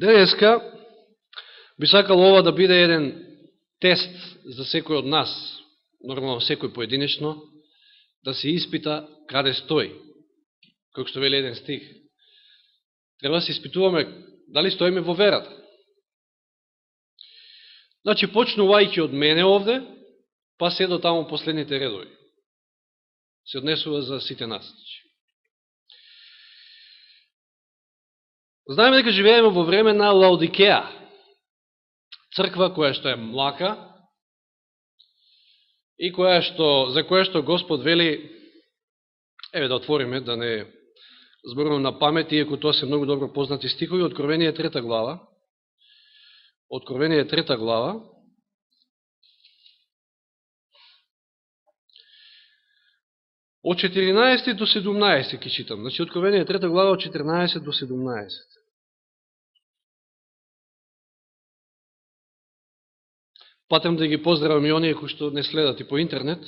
Денеска би сакал ова да биде еден тест за секој од нас, нормално секој поединечно, да се испита каде стои. Како што вели еден стих. Треба да се испитуваме дали стоиме во верата. Значи, почнувајќи од мене овде, па се до таму последните редови. Се однесува за сите нас. Знаеме дека живееме во време на Лаодикеја, црква која што е млака и за која што Господ вели, еве да отвориме, да не зборувам на памет, иако тоа се многу добро познати стихови, Откровение 3 глава. Откровение 3 глава. Од 14 до 17 ки читам. Значи, Откровение 3 глава од 14 до 17. Патем да ги поздравам и оние кои што не следат и по интернет.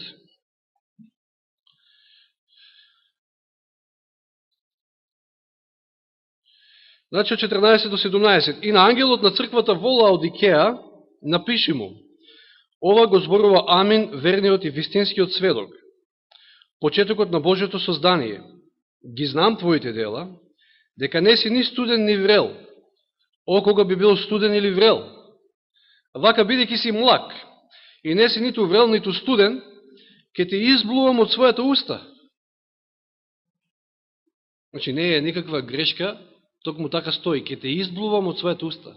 Значи, од 14 до 17. И на ангелот на црквата во Лаодикеја напиши му: ова го зборува Амин, верниот и вистинскиот сведок, почетокот на Божиото создание. Ги знам твоите дела, дека не си ни студен ни врел. О, кога би бил студен или врел? Вака бидејќи си млак и не си ниту врел, ниту студен, ќе те изблувам од својата уста. Значи, не е никаква грешка, токму така стои, ќе те изблувам од својата уста,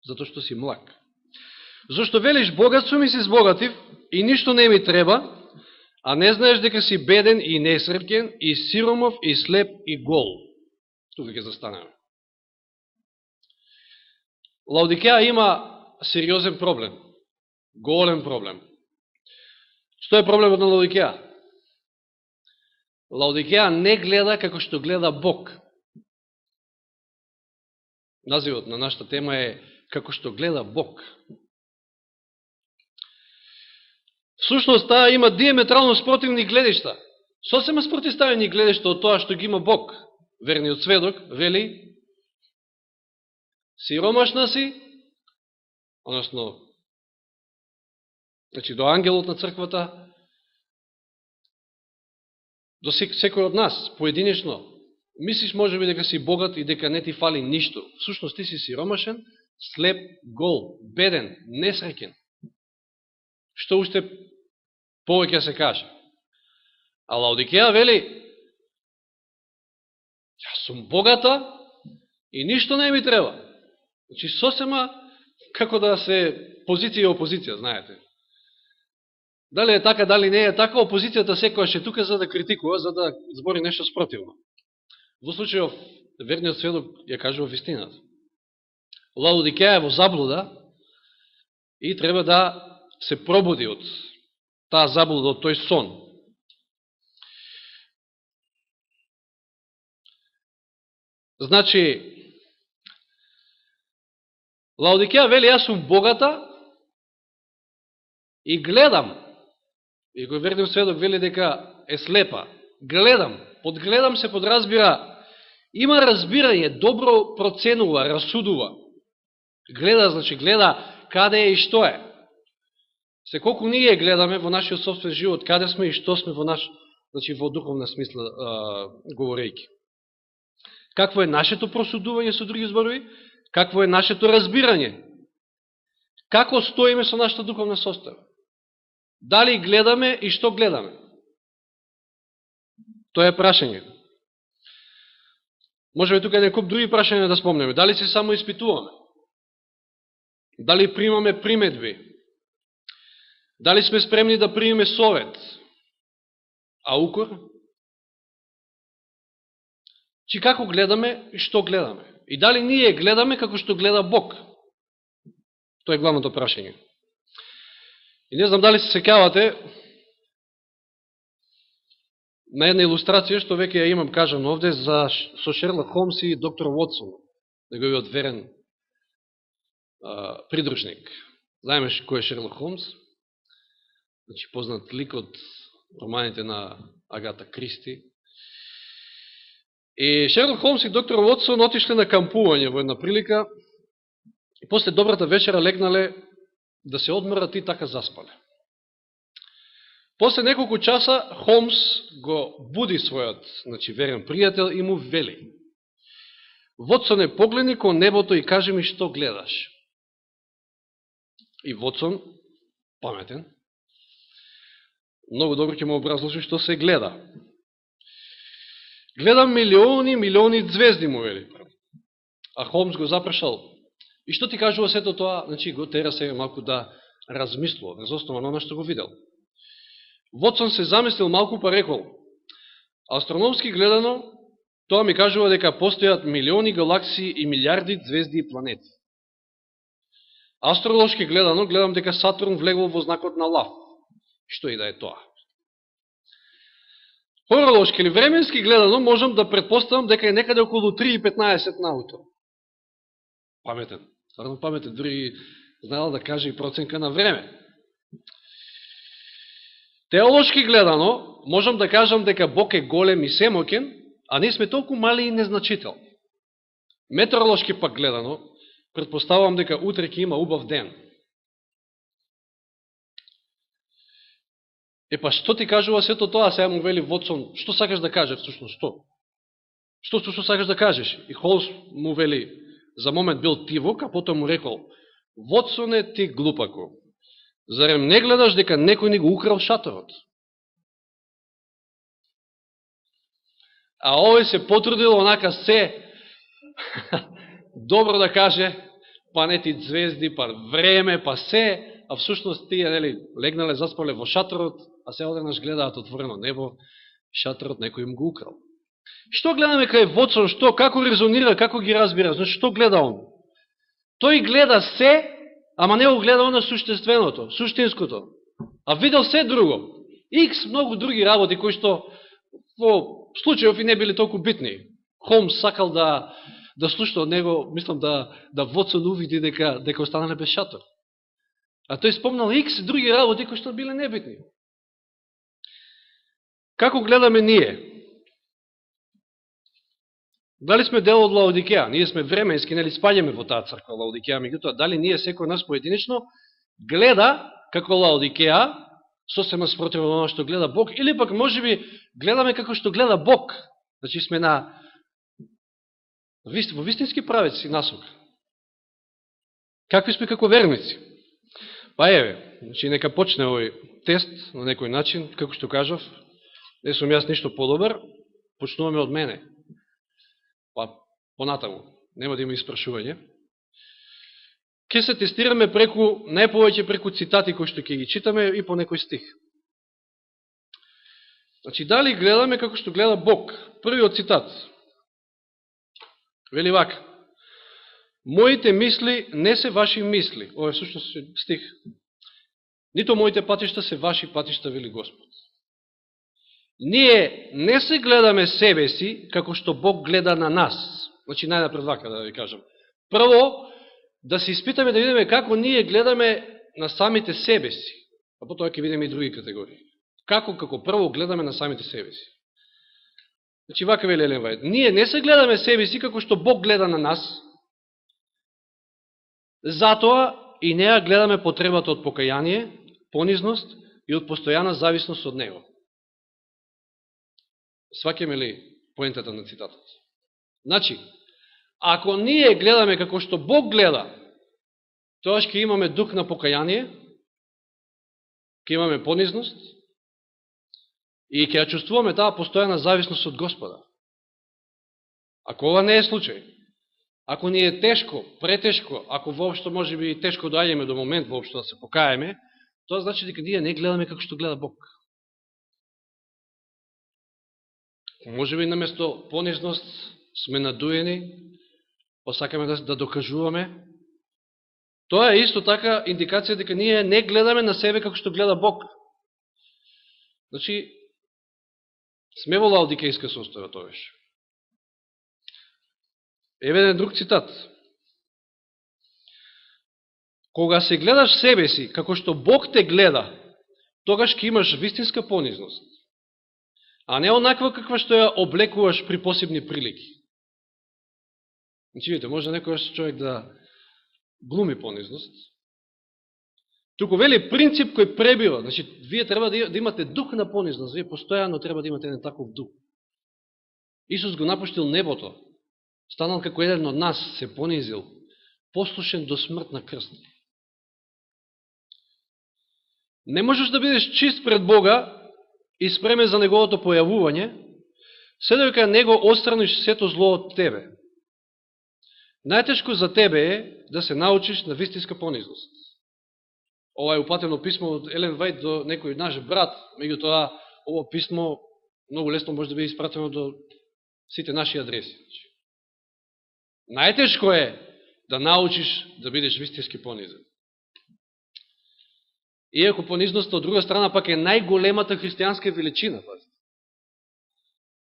затоа што си млак. Зошто велиш, богат сум и си збогатив, и ништо не ми треба, а не знаеш дека си беден и несрпкен, и сиромов, и слеп, и гол. Тука ќе застанеме. Лаодикеја има сериозен проблем. Голем проблем. Што е проблемот на Лаодикеја? Лаодикеја не гледа како што гледа Бог. Називот на нашата тема е како што гледа Бог. Всушност, таа има диаметрално спротивни гледишта. Сосема спротивставени гледишта од тоа што ги има Бог. Верниот сведок вели: сиромашна си, односно, значи до ангелот на црквата, до секој од нас, поединечно, мислиш можеби дека си богат и дека не ти фали ништо. Всушност ти си сиромашен, слеп, гол, беден, несреќен. Што уште повеќе се каже. А Лаодикеја вели: јас сум богата и ништо не ми треба. Значи, сосема како да се позиција и опозиција, знаете. Дали е така, дали не е така, опозицијата секојаш е тука за да критикува, за да збори нешто спротивно. Во случајов, верниот сведок ја кажува вистината. Лаодикеја е во заблуда и треба да се пробуди од таа заблуда, од тој сон. Значи, Лаодикеја вели: јас сум богата и гледам. И кој верниот сведок вели дека е слепа. Гледам. Под гледам се подразбира, има разбирање, добро проценува, расудува. Гледа, значи гледа каде е и што е. Се колку ние гледаме во нашиот собствен живот, каде сме и што сме во значи во духовна смисла говорејќи. Какво е нашето просудување, со други зборови? Какво е нашето разбирање? Како стоиме со нашата духовна состава? Дали гледаме и што гледаме? Тоа е прашање. Можеме тука еден куп други прашања да спомнеме. Дали се само испитуваме? Дали примаме приметби? Дали сме спремни да примеме совет? А укор? Чи како гледаме и што гледаме? И дали ние гледаме како што гледа Бог? Тоа е главното прашање. И не знам дали се сеќавате на една илустрација што веќе ја имам кажано овде со Шерлок Холмс и доктор Вотсон, неговиот верен придружник. Знаемеш кој е Шерлок Холмс? Значи, познат лик од романите на Агата Кристи. И Шерлок Холмс и доктор Вотсон отишле на кампување во една прилика и после добрата вечера легнале да се одморат и така заспале. После неколку часа Холмс го буди својот, верен пријател и му вели: Вотсоне, погледни кон небото и кажи ми што гледаш. И Вотсон, паметен, многу добро ќе му образложи што се гледа. Гледам милиони звезди, му вели. А Холмс го запрашал: и што ти кажува сето тоа? Го тера сега малку да размислува, врз основа на оно што го видел. Вотсон се замислил малку па рекол: астрономски гледано, тоа ми кажува дека постојат милиони галаксии и милиарди звезди и планети. Астролошки гледано, гледам дека Сатурн влегол во знакот на лав. Што и да е тоа. Хоролошки или временски гледано, можам да предпоставам дека е некаде околу 3:15 наутро. Паметен. Стварно паметен. Дори знаел да каже и проценка на време. Теолошки гледано, можам да кажам дека Бог е голем и семоќен, а ние сме толку мали и незначителни. Метеоролошки пак гледано, предпоставам дека утре ќе има убав ден. Па што ти кажува сето тоа? Сега му вели Вотсон: што сакаш да кажеш всушност? Што сакаш да кажеш? И Холмс му вели, за момент бил тивок, а потом му рекол: Вотсоне, ти глупако, зарем не гледаш дека некој ни го украл шаторот? А овој се потрудил онака се добро да каже, па не ти звезди, па време, па се, а всушност тие легнале, заспале во шаторот, а се одеднаш гледаат отворено небо, шаторот некој им го украл. Што гледаме кај Вотсон, како резонира, како ги разбира? Што гледа он? Тој гледа се, ама не го гледа на суштественото, суштинското. А видел се друго. Икс многу други работи, кои што во случајов и не били толку битни. Холмс сакал да слуша од него, мислам да Вотсон увиди дека останале без шатор. А тој спомнал икс други работи кои што биле небитни. Како гледаме ние? Дали сме дел од Лаодикеја? Ние сме временски, спаѓаме во таа црква Лаодикеја, меѓутоа дали ние секој нас поединечно гледа како Лаодикеја, сосема спротив од оно што гледа Бог, или пак можеби гледаме како што гледа Бог. Значи сме во вистински правец и насока. Какви сме како верници? Па еве, нека почне овој тест на некој начин, како што кажав, не сум јас ништо подобар, почнуваме од мене. Па, понатаму, нема да има испрашување. Ке се тестираме најповеќе преку цитати кои што ќе ги читаме и по некој стих. Значи, дали гледаме како што гледа Бог? Првиот цитат. Вели вака: моите мисли не се ваши мисли. Ова е всушност стих. Нито моите патишта се ваши патишта, вели Господ. Ние не се гледаме себе си, како што Бог гледа на нас. Значи, најнапред вака да ви кажам. Прво, да се испитаме, да видиме како ние гледаме на самите себе си. А потоа ќе видиме и други категории. Како прво гледаме на самите себе си. Значи, вака вели Елен Вајд: ние не се гледаме себе си како што Бог гледа на нас, затоа и неа гледаме потребата од покаяние, понизност и од постојана зависност од Него. Сваќаме ли поентата на цитатот? Значи, ако ние гледаме како што Бог гледа, тоа ќе имаме дух на покаяние, ќе имаме понизност и ќе ја чувствуваме таа постојана зависност од Господа. Ако ова не е случај, ако ни е тешко, претешко, ако воопшто може би тешко доаѓаме до момент воопшто да се покаеме, тоа значи дека ние не гледаме како што гледа Бог. Може би наместо понизност сме надуени, посакаме да докажуваме. Тоа е исто така индикација дека ние не гледаме на себе како што гледа Бог. Значи, сме во лаодикејска состојба тогаш. Еве еден друг цитат. Кога се гледаш себе си како што Бог те гледа, тогаш ќе имаш вистинска понизност. а не онаква каква што ја облекуваш при посебни прилики. Значи, видите, може некојаш човек да глуми понизност. Туку вели принцип кој пребива. Значи, вие треба да имате дух на понизност. Вие постојано треба да имате еден таков дух. Исус го напуштил небото. Станал како еден од нас, се понизил. Послушен до смрт на крст. Не можеш да бидеш чист пред Бога и спремен за Неговото појавување, се дека Него отстраниш сето зло од тебе. Најтешко за тебе е да се научиш на вистинска понизност. Ова е упатено писмо од Елен Вајд до некој наш брат, меѓутоа ово писмо многу лесно може да биде испратено до сите наши адреси. Најтешко е да научиш да бидеш вистински понизен. Иако понизноста од друга страна пак е најголемата христијанска величина.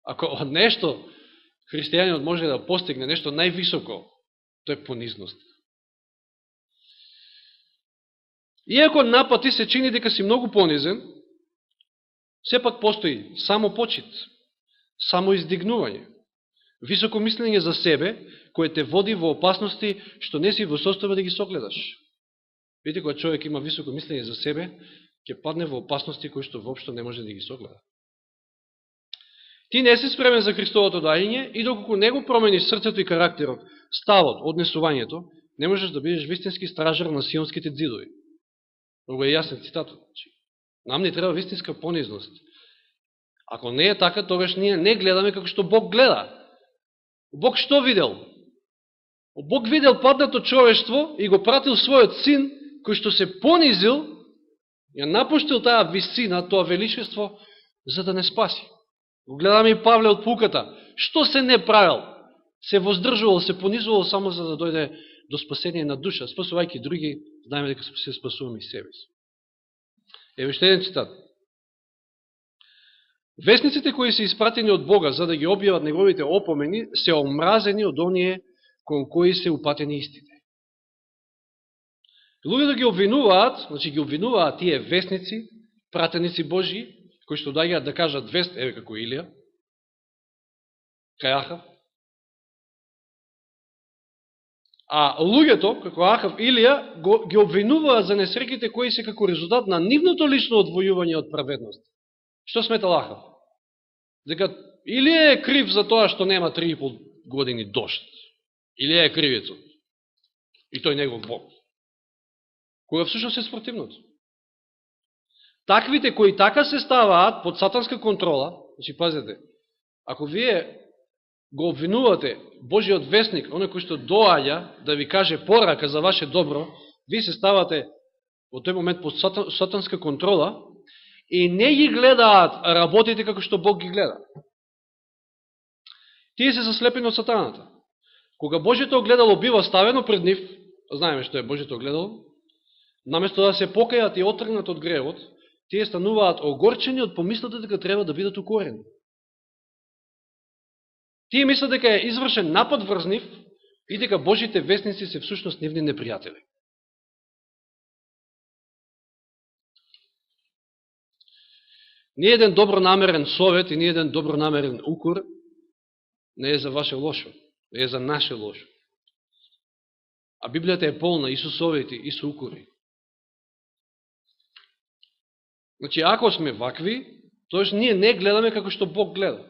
Ако од нешто христијанинот може да постигне нешто највисоко, тоа е понизност. Иако напати се чини дека си многу понизен, сепак постои само почит, само издигнување, високо мислење за себе, кое те води во опасности што не си во состојба да ги согледаш. Видите, кога човек има високо мислење за себе, ќе падне во опасности кои што воопшто не може да ги согледа. Ти не си спремен за Христовото доаѓање и доколку не го промениш срцето и карактерот, ставот, однесувањето, не можеш да бидеш вистински стражар на сионските дзидови. Много е јасен цитатот. Нам не треба вистинска понизност. Ако не е така, тогаш ние не гледаме како што Бог гледа. Бог што видел? Бог видел паднато човештво и го пратил својот син, кој што се понизил, ја напуштил таа висина, тоа величество, за да не спаси. Го гледаме и Павле од пуката. Што се не правил? Се воздржувал, се понизувал само за да дојде до спасение на душа, спасувајќи други, знаеме дека се спасуваме и себе си. Ево уште еден цитат. Весниците кои се испратени од Бога за да ги објават неговите опомени се омразени од оние кон кои се упатени истите. Луѓето ги обвинуваат, значи ги обвинуваат тие весници, пратеници Божии, кои што доаѓаат да кажат вест, еве како Илија, кај Ахав. А луѓето, како Ахав, Илија, ги обвинуваат за несреќите кои се како резултат на нивното лично одвојување од праведност. Што сметал Ахав? Дека Илија е крив за тоа што нема 3,5 години дожд. Илија е кривецот. И тој негов Бог. Кога всушност е спротивното. Таквите кои така се ставаат под сатанска контрола, значи пазете, ако вие го обвинувате Божиот вестник, оној кој што доаѓа да ви каже порака за ваше добро, вие се ставате во тој момент под сатанска контрола и не ги гледаат работите како што Бог ги гледа. Тие се заслепени од сатаната. Кога Божиото огледало бива ставено пред нив, знаеме што е Божиото огледало, наместо да се покајат и отргнат од гревот, тие стануваат огорчени од помислата дека треба да бидат укорени. Тие мислат дека е извршен напад врз нив и дека Божите вестници се всушност нивни непријатели. Ни еден добронамерен совет и ни еден добронамерен укор не е за ваше лошо, не е за наше лошо. А Библијата е полна и со совети, и со укори. Значи, ако сме вакви, тоест ние не гледаме како што Бог гледа.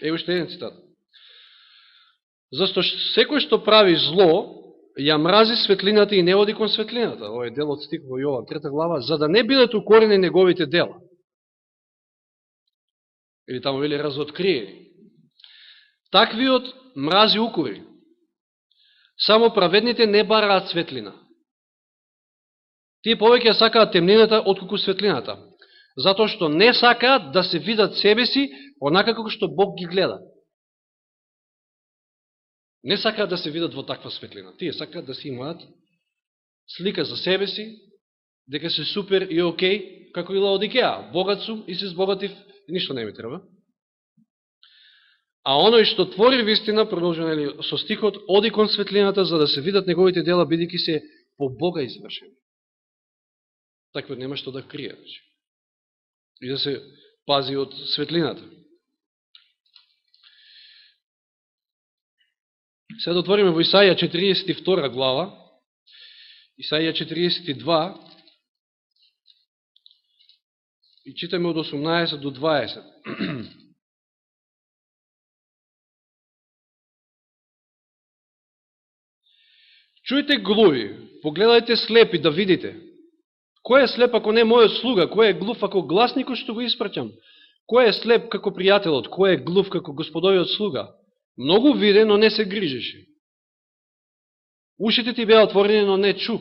Ево уште еден цитат. Зашто секој што прави зло, ја мрази светлината и не оди кон светлината. Ова е дел од стих во Јован 3 глава, за да не бидат укорени неговите дела. Или тамо вели разоткриени. Таквиот мрази укори. Само праведните не бараат светлина. Тие повеќе сакаат темнината отколку светлината, затоа што не сакаат да се видат себе си онака како што Бог ги гледа. Не сакаат да се видат во таква светлина. Тие сакаат да си имаат слика за себе си, дека се супер и окей, како и Лаодикеја. Богат сум и се збогатив и ништо не ми треба. А оној што твори вистина, продолжено со стихот, оди кон светлината за да се видат неговите дела, бидејќи се по Бога извршени. Таквиот нема што да крие. И да се пази од светлината. Сега да отвориме во Исаија 42 глава, Исаија 42, и читаме од 18 до 20. Чујте глуви, погледајте слепи да видите. Кој е слеп ако не мојот слуга? Кој е глув ако гласникот што го испраќам? Кој е слеп како пријателот? Кој е глув како господовиот слуга? Многу виде, но не се грижеше. Ушите ти беа отворени, но не чу.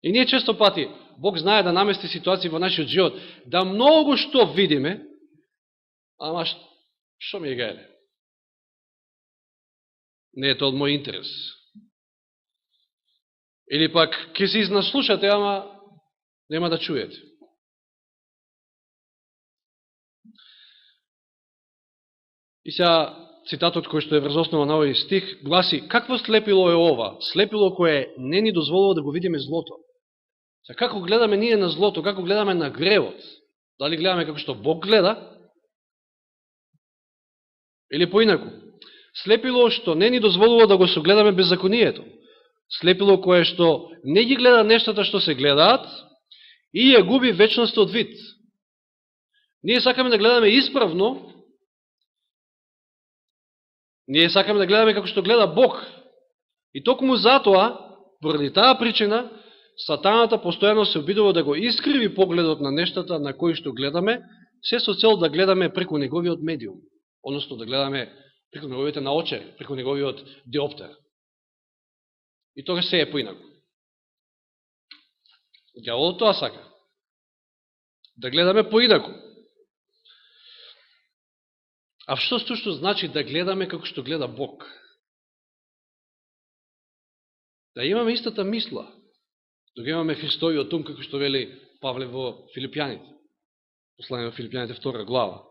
И ние често пати, Бог знае да намести ситуации во нашиот живот, да многу што видиме, ама што ми е гајле? Не е тоа од мој интерес. Или пак, ке се изнаслушате, ама нема да чуете. И сега, цитатот кој што е врз основа на овој стих, гласи: какво слепило е ова? Слепило кое не ни дозволува да го видиме злото. Сега, како гледаме ние на злото, како гледаме на гревот? Дали гледаме како што Бог гледа? Или поинаку? Слепило што не ни дозволува да го согледаме беззаконието. Слепило кое што не ги гледа нештата што се гледаат и ја губи вечноста од вид. Ние сакаме да гледаме исправно, ние сакаме да гледаме како што гледа Бог. И токму затоа, поради таа причина, сатаната постојано се обидува да го искриви погледот на нештата на кои што гледаме, се со цел да гледаме преку неговиот медиум, односно да гледаме преку неговите наочари, преку неговиот диоптер. И тога се е поинаку. Дјаволот тоа сака. Да гледаме поинаку. А што стушно значи да гледаме како што гледа Бог? Да имаме истата мисла. Да го имаме Христовиот ум, како што вели Павле во Филипјаните. Послание во Филипјаните 2 глава.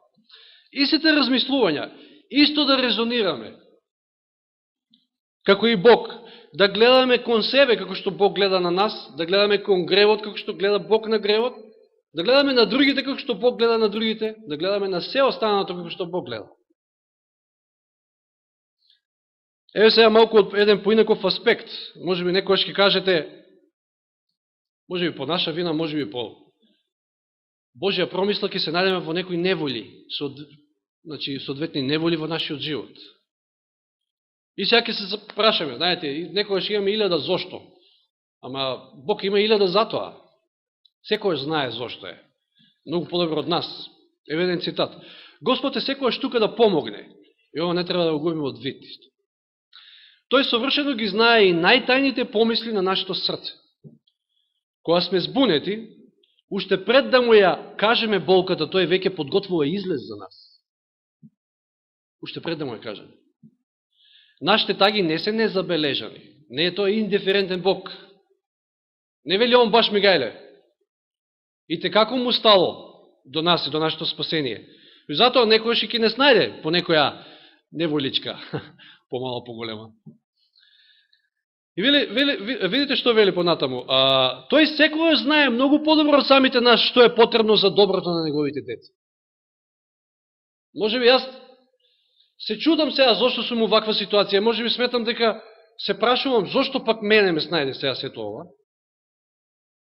Истите размислувања, исто да резонираме. Како и Бог. Да гледаме кон себе, како што Бог гледа на нас, да гледаме кон гревот, како што гледа Бог на гревот, да гледаме на другите, како што Бог гледа на другите, да гледаме на се останато, како што Бог гледа. Еве сега малку од еден поинаков аспект. Може би некојаш ќе кажете, може би по наша вина, може би по Божја промисла ќе се најдеме во некои неволи, значи соодветни неволи во нашиот живот. И сега ќе се прашаме, знаете, некојаш имаме 1000 зошто, ама Бог има 1000 затоа. Секојаш знае зошто е. Многу подобро од нас. Еве еден цитат. Господ е секојаш тука да помогне. И ова не треба да го губиме од вид. Тој совршено ги знае и најтајните помисли на нашето срце. Кога сме збунети, уште пред да му ја кажеме болката, тој веќе подготвува излез за нас. Уште пред да му ја кажеме. Нашите таги не се незабележани. Не е тој индиферентен Бог. Не вели он баш ми гајле. И те како му стало до нас и до нашето спасение. И затоа некојаш и ки не снајде по некоја неволичка, помало поголема. И видите што вели понатаму. Тој секојаш знае многу подобро од самите нас што е потребно за доброто на неговите деца. Може би јас се чудам сега зошто сум у ваква ситуација. Може би сметам дека се прашувам зошто пак мене ме снајде сега сето ова.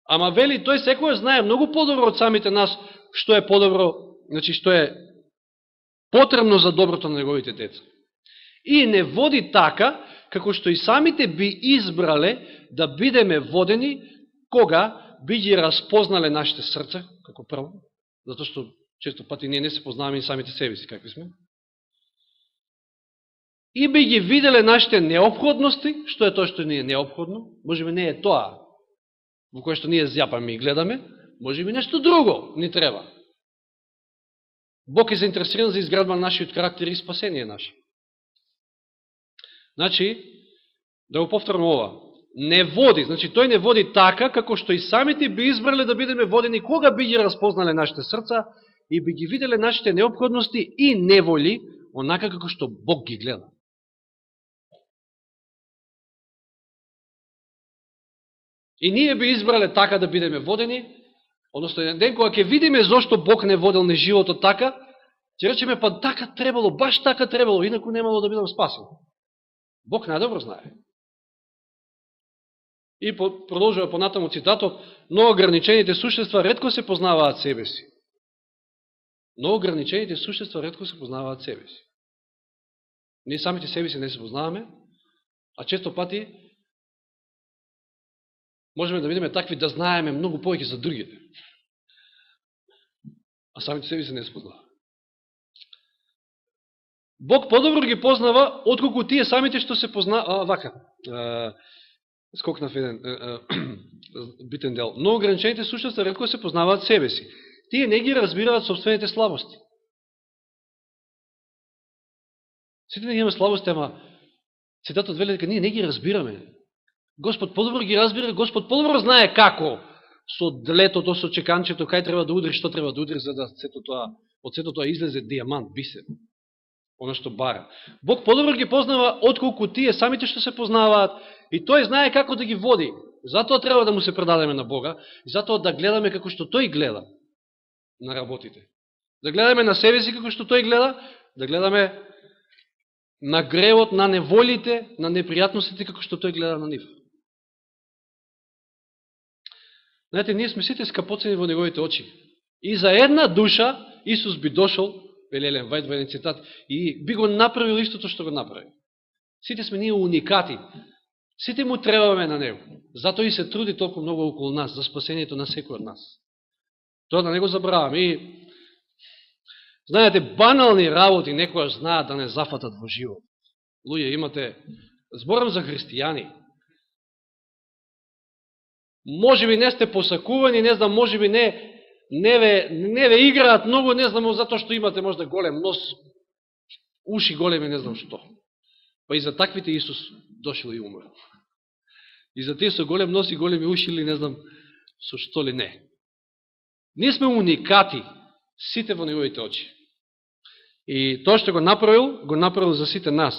Ама вели, тој секојаш знае многу подобро од самите нас што е подобро, значи што е потребно за доброто на неговите деца. И не води така, како што и самите би избрале да бидеме водени, кога би ги разпознале нашите срца, како прво, затоа што често пати ние не се познаваме и самите себе си, какви сме. И би ги виделе нашите неопходности, што е тоа што ни е неопходно, може би не е тоа во кое што ние зјапаме и гледаме, може би нешто друго ни треба. Бог е заинтересиран за изградба на нашиот карактер и спасение наше. Значи, да го повторам ова, не води, значи тој не води така, како што и самите би избрале да бидеме водени, кога би ги разпознале нашите срца и би ги виделе нашите неопходности и неволи, онака како што Бог ги гледа. И ние би избрале така да бидеме водени, Односно, еден ден, кога ќе видиме зошто Бог не водел ни животот така, ќе речеме, па така требало, баш така требало, инаку немало да бидам спасен. Бог најдобро знае. И продолжува понатаму цитатот, но ограничените существа ретко се познаваат себе си. Но ограничените существа ретко се познаваат себе си. Ние самите себе си не се познаваме, а често пати можеме да видиме такви да знаеме многу повеќе за другите. А самите себе си не се познаваме. Бог подобро ги познава, отколку тие самите што се познаваат. Вака, скокнав еден битен дел. Но ограничените существа ретко се познаваат себе си. Тие не ги разбираат собствените слабости. Сите не ги имаме слабости, ама цитатот вели дека ние не ги разбираме. Господ подобро ги разбира, Господ подобро знае како со длетото, со чеканчето, кај треба да удри, што треба да удри, за да од сето тоа излезе дијамант, бисер. Оно што бара. Бог подобро ги познава отколку тие самите што се познаваат и тој знае како да ги води. Затоа треба да му се предадеме на Бога и затоа да гледаме како што тој гледа на работите. Да гледаме на себе си како што тој гледа, да гледаме на гревот, на неволите, на непријатностите како што тој гледа на нив. Знаете, ние сме сите скапоцени во неговите очи. И за една душа Исус би дошол, вели Елен Вајд во еден цитат, и би го направил истото што го направи. Сите сме ние уникати. Сите му требаме на него. Затоа и се труди толку многу околу нас, за спасението на секој од нас. Тоа да не го забраваме. И, знаете, банални работи некојаш знаат да не зафатат во живот. Луѓе, имате, зборам за христијани. Може би не сте посакувани, не знам, може би не ве играат многу, не знам, затоа што имате можда голем нос, уши големи, не знам што. Па и за таквите Исус дошел и умрел. И за тие со голем нос и големи уши или не знам со што ли не. Ние сме уникати, сите во неговите очи. И тоа што го направил за сите нас.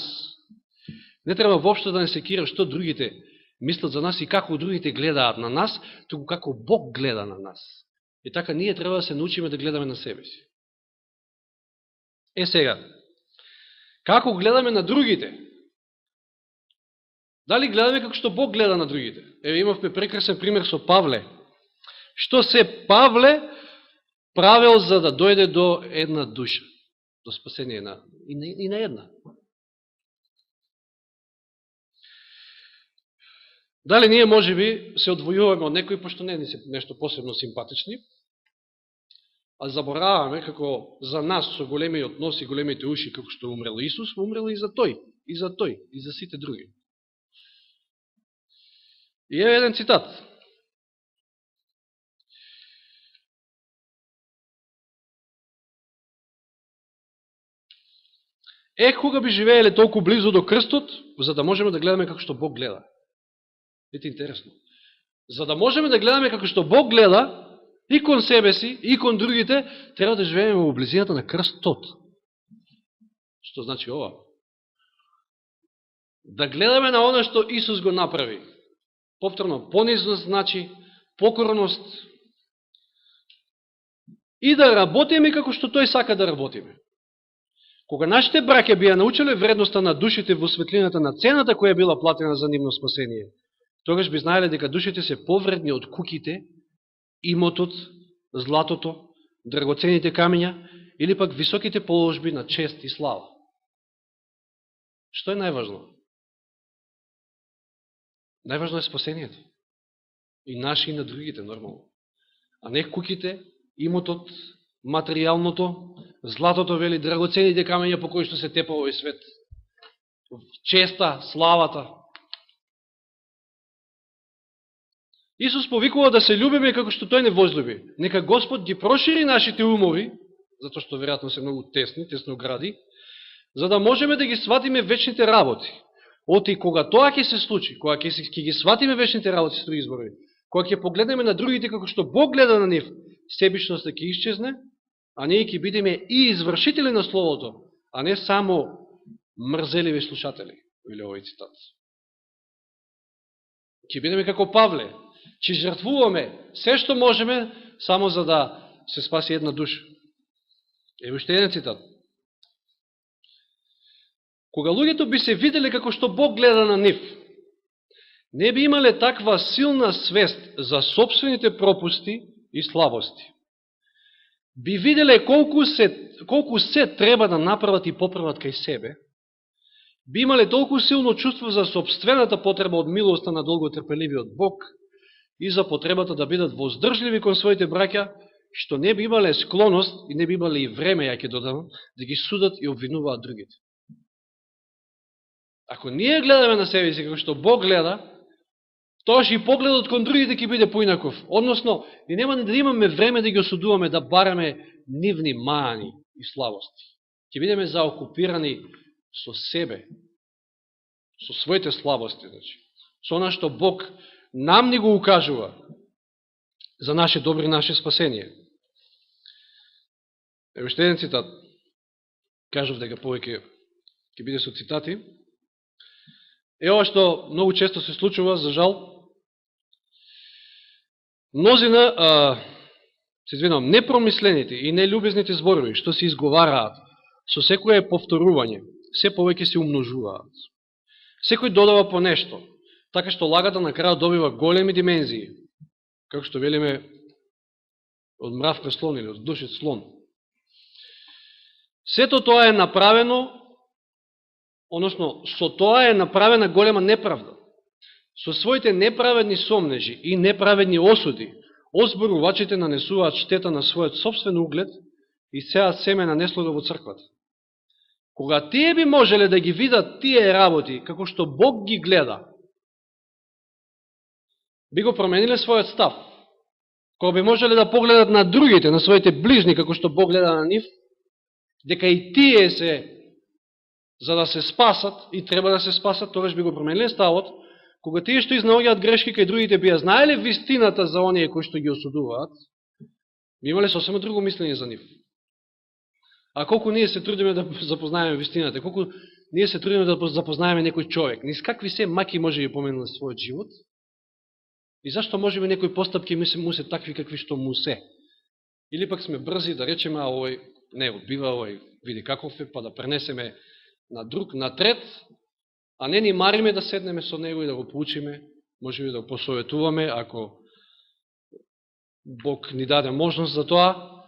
Не треба воопшто да не секира што другите мислат за нас и како другите гледаат на нас, туку како Бог гледа на нас. И така ние треба да се научиме да гледаме на себе си. Сега, како гледаме на другите? Дали гледаме како што Бог гледа на другите? Имавме прекрасен пример со Павле. Што се Павле правил за да дојде до една душа, до спасение и на една. Дали ние може би се одвојуваме од некои, пошто не ни се нешто посебно симпатични, а забораваме како за нас со големиот нос и големите уши, како што умрел Исус, умрел и за тој, и за сите други. И е еден цитат. Кога би живееле толку близо до крстот, за да можеме да гледаме како што Бог гледа. Ете интересно. За да можеме да гледаме како што Бог гледа, и кон себе си, и кон другите, треба да живееме во близината на крстот. Што значи ова? Да гледаме на оно што Исус го направи. Повторно, понизност значи покорност и да работиме како што тој сака да работиме. Кога нашите браќа бија научиле вредноста на душите во светлината на цената која била платена за нивно спасение, тогаш би знаеле дека душите се повредни од куките, имотот, златото, драгоцените камења или пак високите положби на чест и слава. Што е најважно? Најважно е спасението. И наши и на другите, нормално. А не куките, имотот, материјалното, златото, вели, драгоцените камења по кои што се тепа овој свет. Честа, славата. Исус повикува да се љубиме како што тој не возлюби. Нека Господ ги прошири нашите умови, затоа што веројатно се многу тесни, тесногради, за да можеме да ги сватиме вечните работи. Оти кога тоа ќе се случи, кога ќе ги сватиме вечните работи со други зборови, кога ќе погледнеме на другите како што Бог гледа на нив, себичноста ќе исчезне, а ние ќе бидеме и извршители на Словото, а не само мрзеливи слушатели, или овој цитат. Ќе бидеме како Павле. Че жртвуваме се што можеме, само за да се спаси една душа. Ево уште еден цитат. Кога луѓето би се виделе како што Бог гледа на нив, не би имале таква силна свест за собствените пропусти и слабости. Би виделе колку се треба да направат и поправат кај себе, би имале толку силно чувство за собствената потреба од милоста на долготрпеливиот Бог и за потребата да бидат воздржливи кон своите браќа, што не би имале склоност и не би имале и време, ја ќе додам, да ги судат и обвинуваат другите. Ако ние гледаме на себе си како што Бог гледа, тоаш и погледот кон другите ќе биде поинаков. Односно, и нема да имаме време да ги осудуваме, да бараме нивни маани и слабости. Ќе бидеме заокупирани со себе, со своите слабости, значи, со она што Бог нам ни го укажува за наше добро и наше спасение. Ево уште еден цитат. Кажав дека повеќе ќе биде со цитати. Ево што многу често се случува, за жал, мнозина, се извинувам, непромислените и нелюбезните зборови, што се изговараат со секое повторување, се повеќе се умножуваат. Секој додава по нешто, така што лагата на крајот добива големи димензии, како што велиме од мравка слон или од душец слон. Сето тоа е направено, односно, со тоа е направена голема неправда. Со своите неправедни сомнежи и неправедни осуди, озборувачите нанесуваат штета на својот собствен углед и сеат семе на неслога во црквата. Кога тие би можеле да ги видат тие работи, како што Бог ги гледа, би го промениле својот став. Кога би можеле да погледат на другите, на своите ближни, како што Бог гледа на нив, дека и тие се за да се спасат и треба да се спасат, тогаш би го промениле ставот. Кога тие што изнаоѓаат грешки кај другите би ја знаеле вистината за оние кои што ги осудуваат, би имале сосема друго мислење за нив. А колку ние се трудиме да запознаеме вистината, колку ние се трудиме да запознаеме некој човек, низ какви се маки може да помену на својот живот, и зашто можеме некои постапки му се такви какви што му се. Или пак сме брзи да речеме, а овој не одбива, овој види каков е, па да пренесеме на друг, на трет, а не ни мариме да седнеме со него и да го поучиме, можеме да го посоветуваме, ако Бог ни даде можност за тоа,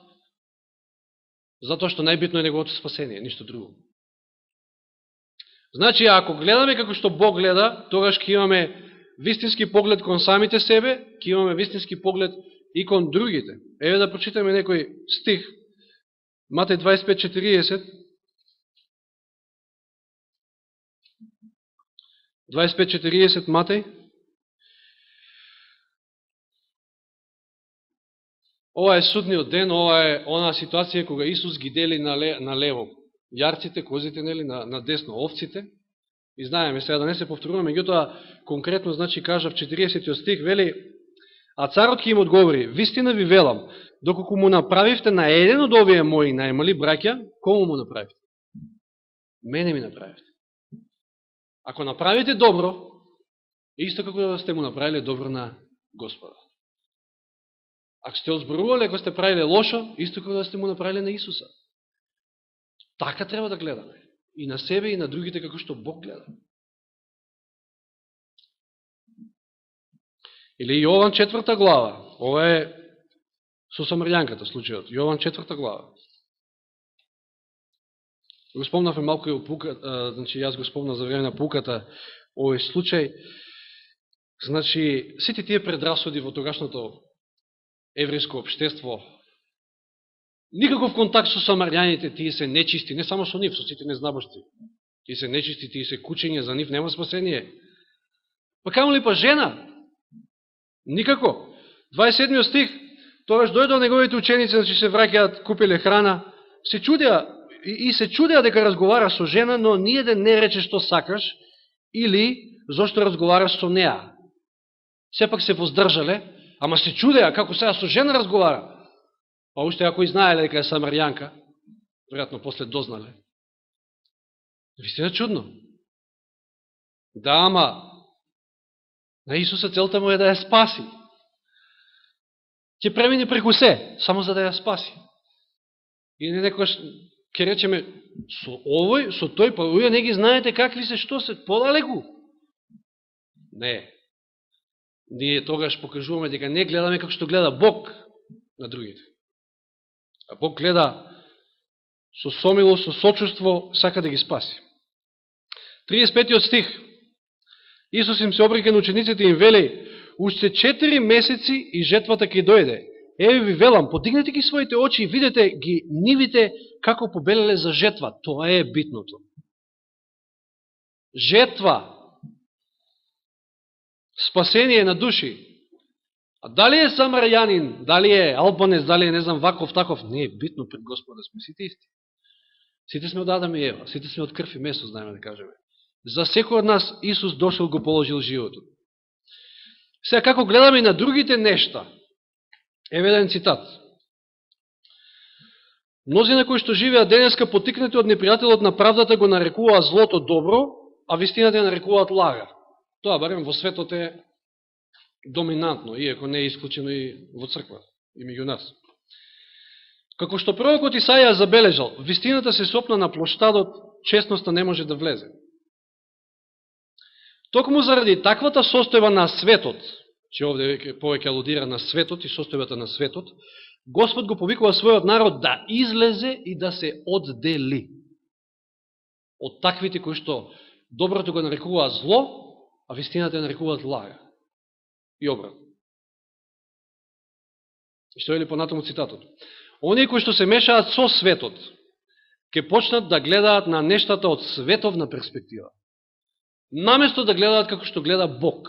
затоа што најбитно е неговото спасение, ништо друго. Значи, ако гледаме како што Бог гледа, тогаш ќе имаме вистински поглед кон самите себе, ќе имаме вистински поглед и кон другите. Еве да прочитаме некој стих, Матеј 25:40, 25:40 Матеј. Ова е судниот ден, ова е онаа ситуација кога Исус ги дели на лево јарците, козите, нели, на десно овците. И знаеме, сега да не се повторуваме, меѓутоа конкретно, значи, кажа в 40 стих, вели, а царот ќе им одговори, вистина ви велам, доколку му направивте на еден од овие мои најмали браќа, кому му направивте? Мене ми направивте. Ако направите добро, исто како да сте му направиле добро на Господа. Ако сте озборувале, ако сте правиле лошо, исто како да сте му направиле на Исуса. Така треба да гледаме. И на себе, и на другите, како што Бог гледа. Или Јован 4 глава. Ова е со Самарјанката случајот. Јован 4 глава. Го спомнавме малко и од пуката, значи јас го спомнав за време на пуката овој случај. Значи, сите тие предрасуди во тогашното еврејско општество, никаков контакт со самарјаните, тие се нечисти, не само со нив, со сите незнабошци. Тие се нечисти, тие се кучење, за нив нема спасение. Па камо ли па жена? Никако. 27 стих, тогаш дојдоа неговите ученици, значи се враќаат, купиле храна, се чудеа, и се чудеа дека разговара со жена, но ниеден не рече што сакаш, или зошто разговараш со неа. Сепак се воздржале, ама се чудеа како сега со жена разговара. Па уште ако и знаеле дека е самарјанка, веројатно после дознале. Вистина чудно. Да, ама на Исуса целта му е да ја спаси. ќе премине преку се, само за да ја спаси. И не некојаш ќе речеме, со овој, со тој, па уја не ги знаете какви се, што се, подалеку. Не. Ние тогаш покажуваме дека не гледаме како што гледа Бог на другите. А Бог гледа со сомилост, со сочувство, сака да ги спаси. 35 стих. Исус им се обрека на учениците и им вели: уште 4 месеци и жетвата ќе дојде. Еве ви велам, подигнете ги своите очи и видете ги нивите како побелеле за жетва. Тоа е битното. Жетва. Спасение на души. А дали е самарјанин, дали е албанец, дали е не знам ваков, таков, не е битно пред Господа, сме сите исти. Сите сме од Адам и Ева, сите сме од крв и месо, знаеме да кажеме. За секој од нас Исус дошол, го положил животот. Сега, како гледаме и на другите нешта, еве еден цитат. Мнозина кои што живеат денеска потикнати од непријателот на правдата го нарекуваат злото добро, а вистината ја нарекуваат лага. Тоа барем во светот е доминантно, иако не е исклучено и во црква, и меѓу нас. Како што пророкот Исаја забележал, вистината се сопна на плоштадот, честноста не може да влезе. Токму заради таквата состојба на светот, че овде повеќе алудира на светот и состојбата на светот, Господ го повикува својот народ да излезе и да се оддели од таквите кои што доброто го нарекуваат зло, а вистината ја нарекуваат лага. И обратно. И што е ли понатаму цитатот? Оние кои што се мешаат со светот, ќе почнат да гледаат на нештата од световна перспектива. Наместо да гледаат како што гледа Бог.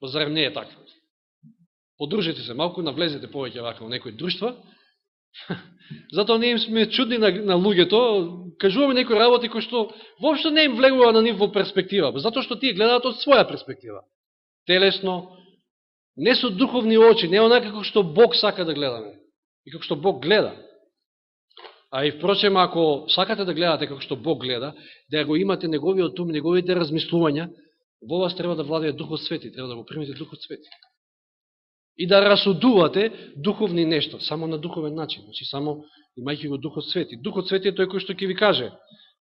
Зарем не е така? Подружите се малку, навлезете повеќе вака во некои друштва. Затоа не им сме чудни на луѓето, кажуваме некои работи кои што воопшто не им влегува на нив во перспектива, затоа што тие гледаат од своја перспектива. Телесно, не со духовни очи, не онака како што Бог сака да гледаме. И како што Бог гледа. А и впрочем, ако сакате да гледате како што Бог гледа, да го имате неговиот ум, неговите размислувања, во вас треба да владее Духот Свети, треба да го примете Духот Свети. И да расудувате духовни нешта, само на духовен начин, значи само имајќи го Духот Свети. Духот Свети е тој кој што ќе ви каже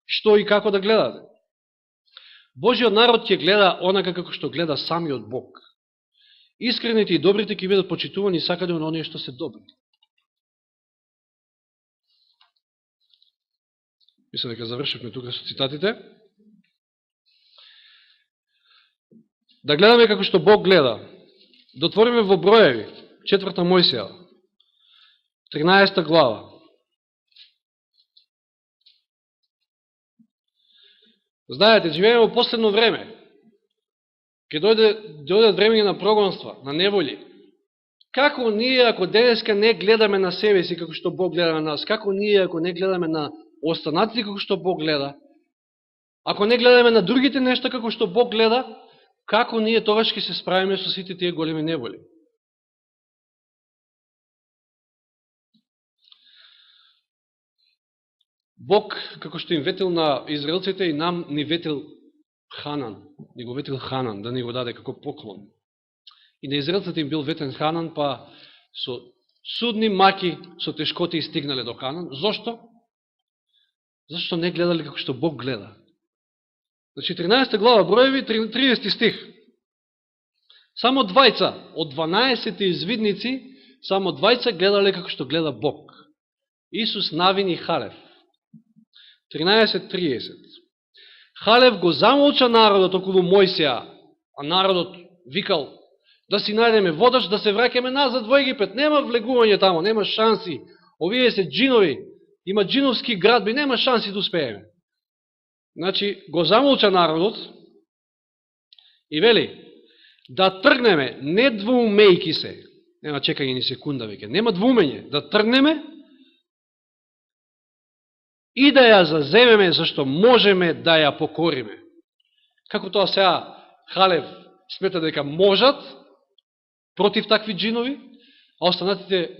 што и како да гледате. Божиот народ ќе гледа онака како што гледа самиот Бог. Искрените и добрите ќе бидат почитувани сакаде на оние што се добри. Мислам дека завршивме тука со цитатите. Да гледаме како што Бог гледа. Да отвориме во Броеви, 4 Мојсија, 13 глава. Знаете, живееме во последно време. Ке дојдат време на прогонства, на неволи. Како ние, ако денеска не гледаме на себе си како што Бог гледа на нас, како ние, ако не гледаме на останатите како што Бог гледа, ако не гледаме на другите нешта како што Бог гледа, како ние тогаш ќе се справиме со сите тие големи неволи? Бог, како што им ветил на израелците, и нам ни ветил Ханан. Ни го ветил Ханан, да ни го даде како поклон. И на израелците им бил ветен Ханан, па со судни маки, со тешкоти стигнале до Ханан. Зошто? Зашто не гледали како што Бог гледа. Значи, 13 глава Броеви, 30 стих. Само двајца, од 12 извидници, само двајца гледале како што гледа Бог. Исус, Навин и Халев. 13.30. Халев го замолча народот околу Мојсија, а народот викал да си најдеме водач, да се враќаме назад во Египет. Нема влегување тамо, нема шанси. Овие се джинови, има джиновски градби, нема шанси да успееме. Значи, го замолча народот и вели, да тргнеме, не двумејки се, нема чекање ни секунда веќе, нема двумење, да тргнеме и да ја заземеме, зашто можеме да ја покориме. Како тоа сега Халев смета дека можат против такви джинови, а останатите,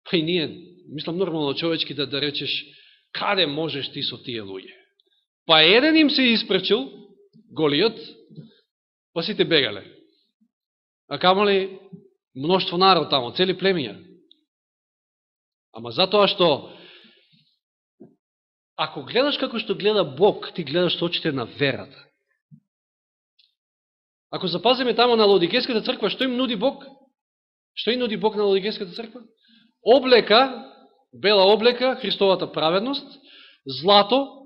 па и ние, мислам нормално човечки да речеш, каде можеш ти со тие луѓе? Па еден им се испречил, Голијат, па сите бегале. А камоли Мноштво народ тамо, цели племиња. Ама затоа што ако гледаш како што гледа Бог, ти гледаш со очите на верата. Ако запазиме тамо на Лаодикејската црква, што им нуди Бог? Што им нуди Бог на Лаодикејската црква? Облека, бела облека, Христовата праведност, злато,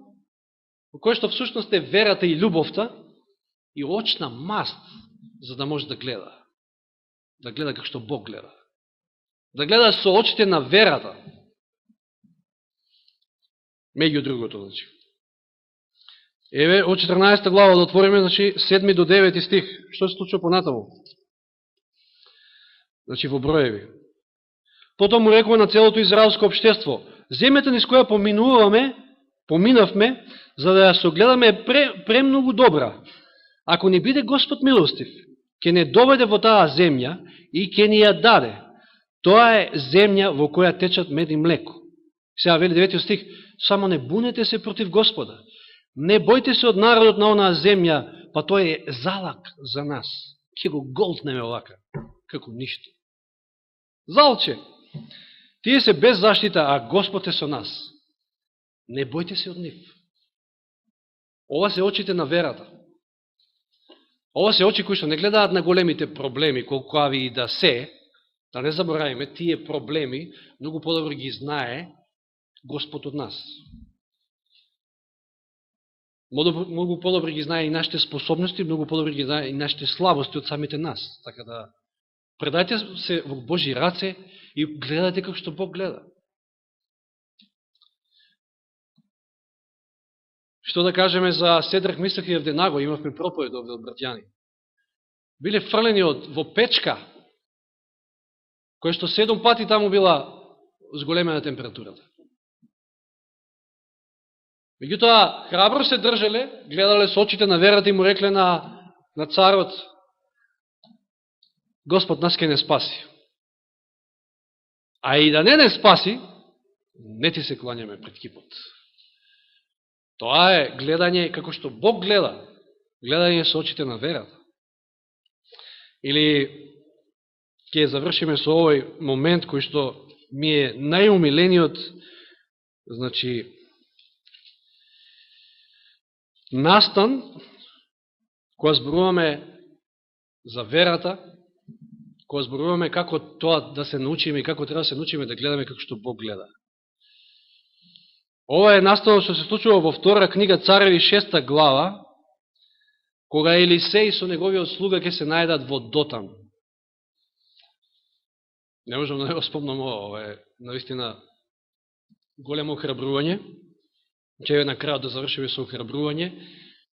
кој што всушност е верата и љубовта, и очна маст, за да може да гледа. Да гледа како што Бог гледа. Да гледа со очите на верата. Меѓу другото, значи. Еве, од 14 глава да отвориме, значи, 7 до 9 стих. Што се случува понатаму? Значи, во Броеви. Потоа му рекува на целото израелско општество: земјата низ која поминавме, за да ја согледаме премногу добра. Ако не биде Господ милостив, ќе не доведе во таа земја и ќе ни ја даде. Тоа е земја во која течат мед и млеко. Сега вели 9 стих: само не бунете се против Господа. Не бојте се од народот на онаа земја, па тој е залак за нас. Ке го голтнеме овака, како ништо. Залче, тие се без заштита, а Господ е со нас. Не бојте се од нив. Ова се очите на верата. Ова се очи кои што не гледаат на големите проблеми, колкоави и да се, да не заборавиме, тие проблеми многу подобро ги знае Господ од нас. Многу подобро ги знае и нашите способности, многу подобро ги знае и нашите слабости од самите нас. Така да предајте се во Божи раце и гледајте како што Бог гледа. Што да кажеме за Седрах, Мисах и Авденаго, имавме проповед овде од братјани. Биле фрлени во печка, која што 7 пати таму била зголемена температурата. Меѓутоа, храбро се држале, гледале со очите на верата и му рекле на царот: Господ нас ке не спаси. А и да не спаси, не ти се клањаме пред кипот. Тоа е гледање како што Бог гледа, гледање со очите на верата. Или ќе завршиме со овој момент кој што ми е најумилениот, значи, настан, кога зборуваме за верата, кога зборуваме како тоа да се научиме и како треба да се научиме да гледаме како што Бог гледа. Ова е настанот што се случува во втора книга Цареви 6 глава, кога Елисеј со неговиот слуга ќе се најдат во Дотан. Не можам да не го спомнам ова е навистина големо охрабрување. Че на крајот да завршиме со охрабрување,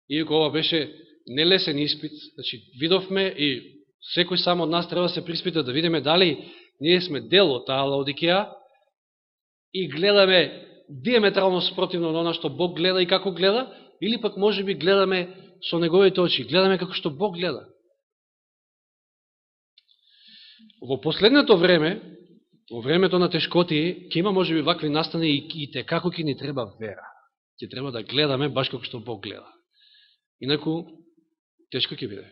иако ова беше нелесен испит. Значи, видовме и секој само од нас треба да се приспита да видиме дали ние сме дел од таа Лаодикеја и гледаме диаметрално спротивно на она што Бог гледа и како гледа, или пак може би гледаме со неговите очи, гледаме како што Бог гледа. Во последното време, во времето на тешкоти, ќе има можеби вакви настани и те како ќе ни треба вера. Ќе треба да гледаме баш како што Бог гледа. Инаку, тешко ќе биде.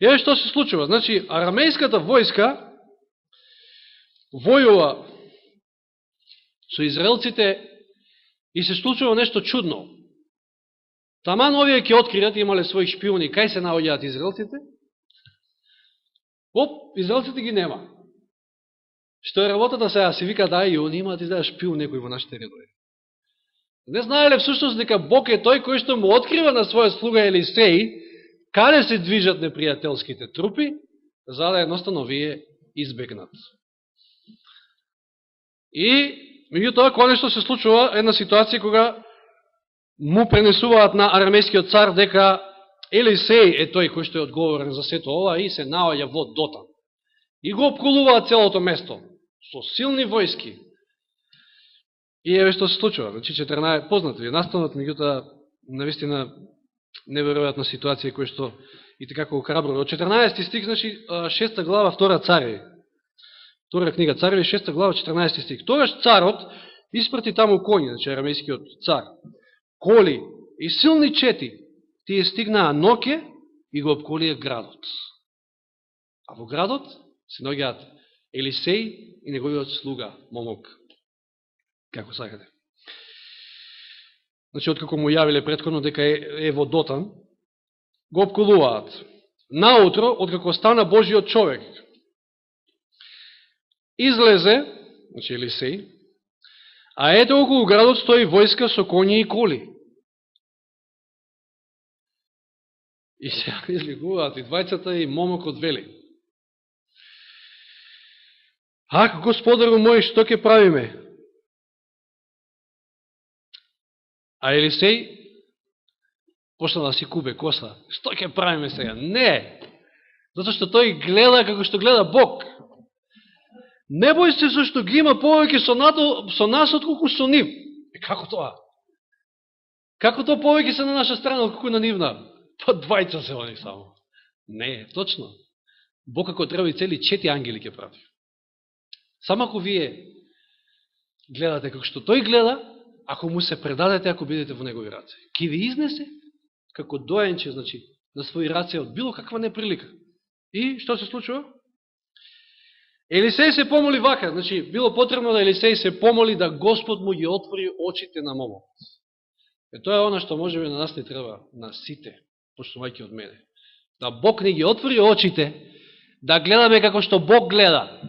Еве што се случува. Значи, арамејската војска војува со израелците и се случува нешто чудно. Таман овие ќе откријат, имале своји шпиони, кај се наоѓаат израелците. Оп, израелците ги нема. Што е работата сега? Се вика, да, и они имаат изгледа шпион некој во нашите редови. Не знаеле всушност дека Бог е тој кој што му открива на својот слуга Елисеј каде се движат непријателските трупи, за да едноставно вие избегнат. И, меѓутоа, конечно се случува една ситуација кога му пренесуваат на арамејскиот цар дека Елисеј е тој кој што е одговорен за сето ова и се наоѓа во Дотан. И го опколуваат целото место со силни војски. И еве што се случува. Значи 14 познато е настанот, меѓутоа навистина неверојатна ситуација која што и така како храбро. Од 14 стих, значи 6 глава 2 Цареви. Втора книга Цареви 6 глава 14 стих. Тогаш царот испрати таму коњи, значи арамејскиот цар, коли и силни чети, тие стигнаа ноќе и го опколија градот. А во градот се наоѓаат Елисеј и неговиот слуга момок, како сакате. Значи, откако му јавиле претходно дека е во Дотан, го опколуваат. Наутро, откако стана Божиот човек, излезе, значи Елисеј, а ето околу градот стои војска со коњи и коли. И се изликуваат и двајцата и момокот вели: ах, Господару мој, што ќе правиме? А Елисеј почна да си кубе коса. Што ќе правиме сега? Не! Затоа што тој гледа како што гледа Бог. Не бој се зашто ги има повеќе со нас отколку со нив. Како тоа? Како тоа повеќе се на наша страна отколку на нивна? Па двајца се они само. Не, точно. Бог ако треба и цели 4 ангели ќе прави. Само ако вие гледате како што тој гледа, ако му се предадете, ако бидете во негови раце, ќе ви изнесе како доенче, значи, на своји раце од било каква неприлика. И што се случува? Елисеј се помоли вака, значи, било потребно да Елисеј се помоли да Господ му ги отвори очите на момот. Тоа е она што може би на нас не треба, на сите, почнувајќи од мене. Да Бог не ги отвори очите, да гледаме како што Бог гледа.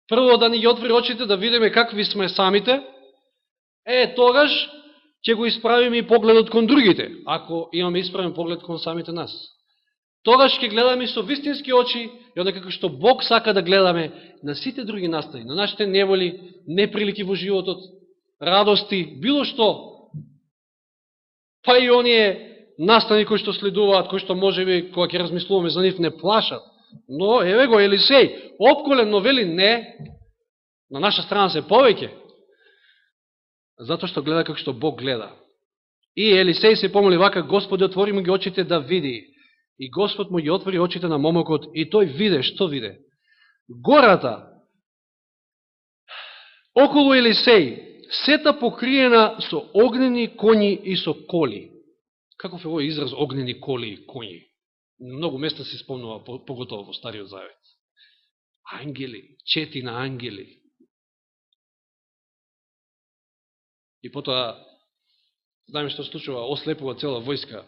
Прво да ни ги отвори очите, да видиме какви сме самите, тогаш ќе го исправиме и погледот кон другите, ако имаме исправен поглед кон самите нас. Тогаш ќе гледаме со вистински очи, и onda како што Бог сака да гледаме на сите други настани, на нашите неволи, неприлики во животот, радости, било што, па и оние настани кои што следуваат, кои што можеби, кога ќе размислуваме за нив, не плашат. Но, еве го Елисеј, опколен, но вели не, на наша страна се повеќе, затоа што гледа како што Бог гледа. И Елисеј се помоли вака: Господи, отвори му ги очите да види. И Господ му ги отвори очите на момокот и тој виде, што виде? Гората, околу Елисеј, сета покриена со огнени коњи и со коли. Каков е овој израз огнени коли и коњи? Многу места се спомнува, поготово во Стариот Завет. Ангели, 4 ангели. И потоа, знаеме што случува, ослепува цела војска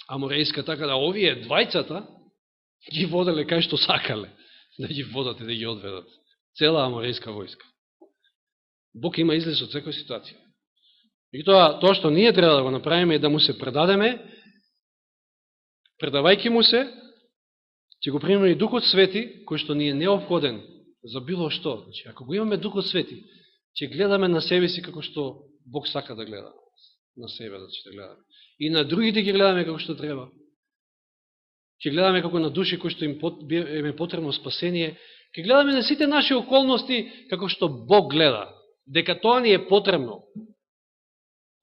аморејска, така да овие двајцата ги воделе кај што сакале да ги водат и да ги одведат. Цела аморејска војска. Бог има излез од секоја ситуација. И тоа што ние треба да го направиме е да му се предадеме, предавајќи му се, ќе го примеме и Духот Свети, кој што ни е неопходен за било што. Значи, ако го имаме Духот Свети, ќе гледаме на себе си како што Бог сака да гледа на себе, да гледаме. И на другите ќе гледаме како што треба. Ќе гледаме како на души кои што им е потребно спасение. Ќе гледаме на сите наши околности како што Бог гледа. Дека тоа ни е потребно.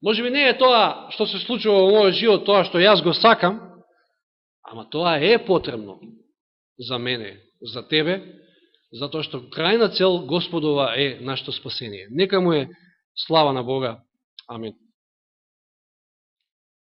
Може би не е тоа што се случува во мојот живот, тоа што јас го сакам, ама тоа е потребно за мене, за тебе, затоа што крајна цел Господова е нашето спасение. Нека му е слава на Бога. Амин.